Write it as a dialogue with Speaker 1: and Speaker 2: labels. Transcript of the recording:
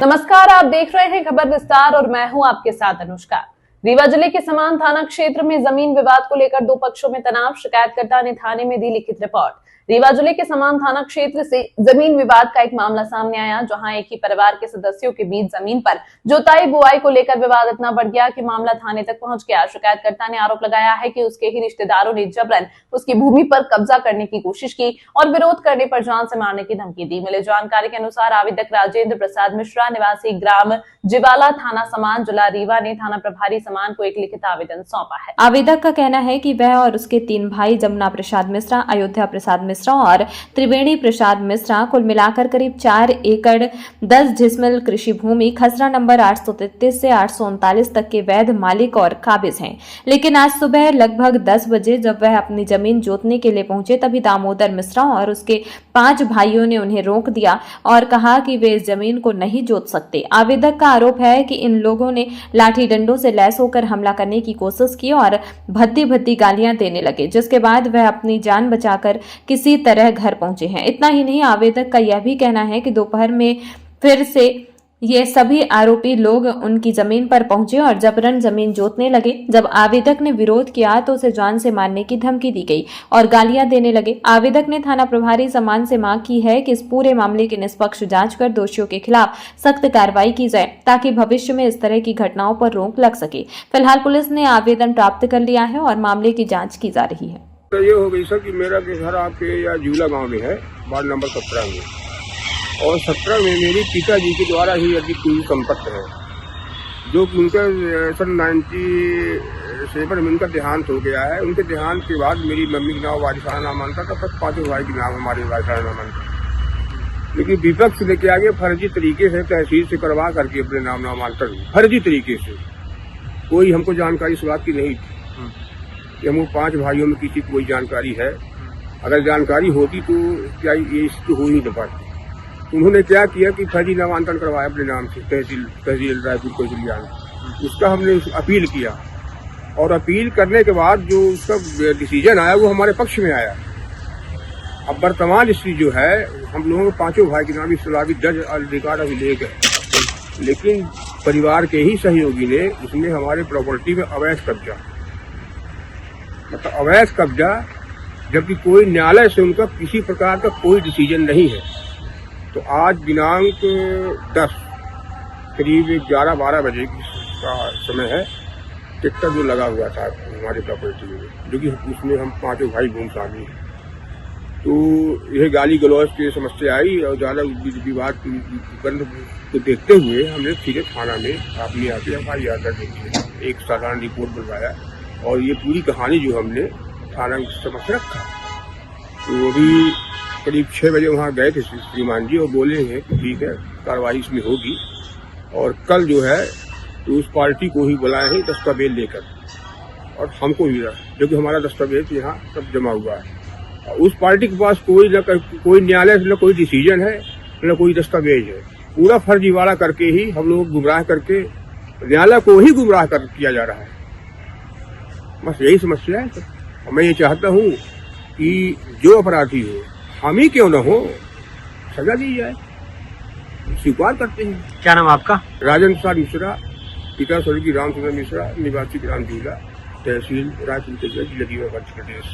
Speaker 1: नमस्कार, आप देख रहे हैं खबर विस्तार और मैं हूं आपके साथ अनुष्का। रीवा जिले के समान थाना क्षेत्र में जमीन विवाद को लेकर दो पक्षों में तनाव। शिकायतकर्ता ने थाने में दी लिखित रिपोर्ट। रीवा जिले के समान थाना क्षेत्र से जमीन विवाद का एक मामला सामने आया, जहां एक ही परिवार के सदस्यों के बीच जमीन पर जोताई बुआई को लेकर विवाद इतना बढ़ गया कि मामला थाने तक पहुंच गया। शिकायतकर्ता ने आरोप लगाया है कि उसके ही रिश्तेदारों ने जबरन उसकी भूमि पर कब्जा करने की कोशिश की और विरोध करने पर जान से मारने की धमकी दी। मिली जानकारी के अनुसार आवेदक राजेंद्र प्रसाद मिश्रा निवासी ग्राम जिवाला थाना समान जिला रीवा ने थाना प्रभारी समान को एक लिखित आवेदन सौंपा है।
Speaker 2: आवेदक का कहना है कि वह और उसके 3 भाई जमुना प्रसाद मिश्रा, अयोध्या प्रसाद मिश्रा और त्रिवेणी प्रसाद मिश्रा कुल मिलाकर करीब 4 एकड़ 10 डिसमिल कृषि भूमि खसरा नंबर 833 से 839 तक के वैध मालिक और काबिज हैं। लेकिन आज सुबह लगभग 10 बजे जब वह अपनी जमीन जोतने के लिए पहुंचे, तभी दामोदर मिश्रा और उसके 5 भाइयों ने उन्हें रोक दिया और कहा कि वे इस जमीन को नहीं जोत सकते। आवेदक का आरोप है कि इन लोगों ने लाठी डंडों से लैस होकर हमला करने की कोशिश की और भद्दी भद्दी गालियां देने लगे, जिसके बाद वह अपनी जान बचाकर किसी तरह घर पहुंचे हैं। इतना ही नहीं, आवेदक का यह भी कहना है कि दोपहर में फिर से ये सभी आरोपी लोग उनकी जमीन पर पहुंचे और जबरन जमीन जोतने लगे। जब आवेदक ने विरोध किया तो उसे जान से मारने की धमकी दी गई और गालियां देने लगे। आवेदक ने थाना प्रभारी समान से मांग की है कि इस पूरे मामले की निष्पक्ष जांच कर दोषियों के खिलाफ सख्त कार्रवाई की जाए, ताकि भविष्य में इस तरह की घटनाओं पर रोक लग सके। फिलहाल पुलिस ने आवेदन प्राप्त कर लिया है और मामले की जाँच की जा रही है।
Speaker 3: तो ये हो गई सर कि मेरा घर आपके या झूला गांव में है, वार्ड नंबर 17 में, और 17 में मेरे पिताजी के द्वारा ही अधिक पूरी संपत्ति है, जो कि उनका सन 97 में उनका देहांत हो गया है। उनके देहांत के बाद मेरी मम्मी के नाम वारिसाना नामांकन था, तब 5 भाई के नाम हमारे वारिसाना नामांकन, लेकिन विपक्ष लेके आगे फर्जी तरीके से तहसील से करवा करके अपने नाम नामांकन फर्जी तरीके से। कोई हमको जानकारी इस बात की नहीं थी कि हमको 5 भाइयों में किसी को कोई जानकारी है। अगर जानकारी होती तो क्या ये स्थिति हो ही न पाती। उन्होंने क्या किया कि फर्जी नामांकन करवाया अपने नाम से तहसील रायपुर को जिला। उसका हमने अपील किया और अपील करने के बाद जो उसका डिसीजन आया वो हमारे पक्ष में आया। अब वर्तमान स्थिति जो है, हम लोगों को 5 भाई के नाम इस्लामी जज अधिकार अभी ले गए, लेकिन परिवार के ही सहयोगी ने उसमें हमारे प्रॉपर्टी में अवैध कब्जा, मतलब अवैध कब्जा, जबकि कोई न्यायालय से उनका किसी प्रकार का कोई डिसीजन नहीं है। तो आज दिनांक 10 करीब 11-12 बजे का समय है, ट्रैक्टर जो लगा हुआ था हमारी प्रॉपर्टी में, जो कि उसमें हम 5 भाई घूम शामिल हैं। तो यह गाली गलौज की समस्या आई और ज़्यादा विवाद को देखते हुए हमने सीधे थाना में अपनी FIR दर्ज की, एक साधारण रिपोर्ट बनवाया और ये पूरी कहानी जो हमने थाना में समझ रखा। तो अभी करीब 6 बजे वहाँ गए थे श्रीमान जी और बोले हैं कि ठीक है, कार्रवाई इसमें होगी, और कल जो है तो उस पार्टी को ही बुलाए हैं दस्तावेज लेकर, और हमको भी, जो कि हमारा दस्तावेज यहाँ सब जमा हुआ है। उस पार्टी के पास कोई न्यायालय से न कोई डिसीजन है न कोई दस्तावेज है। पूरा फर्जीवाड़ा करके ही हम लोग गुमराह करके न्यायालय को ही गुमराह किया जा रहा है। बस यही समस्या है। मैं ये चाहता हूँ कि जो अपराधी हो, हम ही क्यों न हो, सजा दी जाए। स्वीकार करते हैं।
Speaker 4: क्या नाम आपका?
Speaker 3: राजेंद्र प्रसाद मिश्रा, पिता स्वर्गीय रामचंद्र मिश्रा, निवासी ग्राम झूला, तहसील रायपुर के जिला रीवा, मध्य प्रदेश।